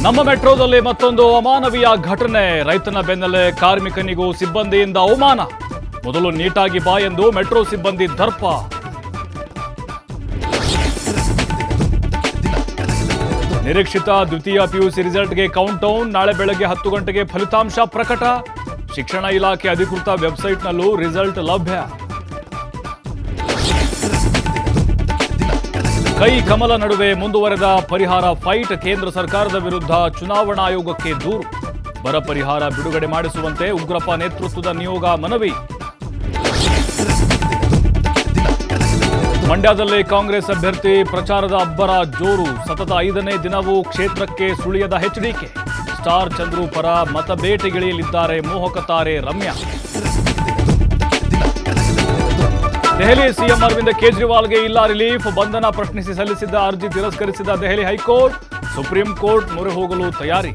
ನಮ್ಮ ಮೆಟ್ರೋದಲ್ಲಿ ಮತ್ತೊಂದು ಅಮಾನವೀಯ ಘಟನೆ. ರೈತನ ಬೆನ್ನಲ್ಲೇ ಕಾರ್ಮಿಕನಿಗೂ ಸಿಬ್ಬಂದಿಯಿಂದ ಅವಮಾನ. ಮೊದಲು ನೀಟಾಗಿ ಬಾ ಎಂದು ಮೆಟ್ರೋ ಸಿಬ್ಬಂದಿ ದರ್ಪ. ನಿರೀಕ್ಷಿತ ದ್ವಿತೀಯ ಪಿಯುಸಿ ರಿಸಲ್ಟ್ಗೆ ಕೌಂಟ್ ಡೌನ್. ನಾಳೆ ಬೆಳಗ್ಗೆ 10 ಗಂಟೆಗೆ ಫಲಿತಾಂಶ ಪ್ರಕಟ. ಶಿಕ್ಷಣ ಇಲಾಖೆ ಅಧಿಕೃತ ವೆಬ್ಸೈಟ್ನಲ್ಲೂ ರಿಸಲ್ಟ್ ಲಭ್ಯ. ಕೈ ಕಮಲ ನಡುವೆ ಮುಂದುವರೆದ ಪರಿಹಾರ ಫೈಟ್. ಕೇಂದ್ರ ಸರ್ಕಾರದ ವಿರುದ್ಧ ಚುನಾವಣಾ ಆಯೋಗಕ್ಕೆ ದೂರು. ಬರ ಪರಿಹಾರ ಬಿಡುಗಡೆ ಮಾಡಿಸುವಂತೆ ಉಗ್ರಪ್ಪ ನೇತೃತ್ವದ ನಿಯೋಗ ಮನವಿ. ಮಂಡ್ಯದಲ್ಲಿ ಕಾಂಗ್ರೆಸ್ ಅಭ್ಯರ್ಥಿ ಪ್ರಚಾರದ ಅಬ್ಬರ ಜೋರು. ಸತತ 5ನೇ ದಿನವೂ ಕ್ಷೇತ್ರಕ್ಕೆ ಸುಳಿಯದ ಎಚ್ಡಿಕೆ. ಸ್ಟಾರ್ ಚಂದ್ರು ಪರ ಮತಬೇಟೆಗಿಳಿಯಲಿದ್ದಾರೆ ಮೋಹಕ ತಾರೆ ರಮ್ಯಾ. ದೆಹಲಿ ಸಿಎಂ ಅರವಿಂದ್ ಕೇಜ್ರಿವಾಲ್ಗೆ ಇಲ್ಲ ರಿಲೀಫ್. ಬಂಧನ ಪ್ರಶ್ನಿಸಿ ಸಲ್ಲಿಸಿದ್ದ ಅರ್ಜಿ ತಿರಸ್ಕರಿಸಿದ ದೆಹಲಿ ಹೈಕೋರ್ಟ್. ಸುಪ್ರೀಂ ಕೋರ್ಟ್ ಮೊರೆ ಹೋಗಲು ತಯಾರಿ.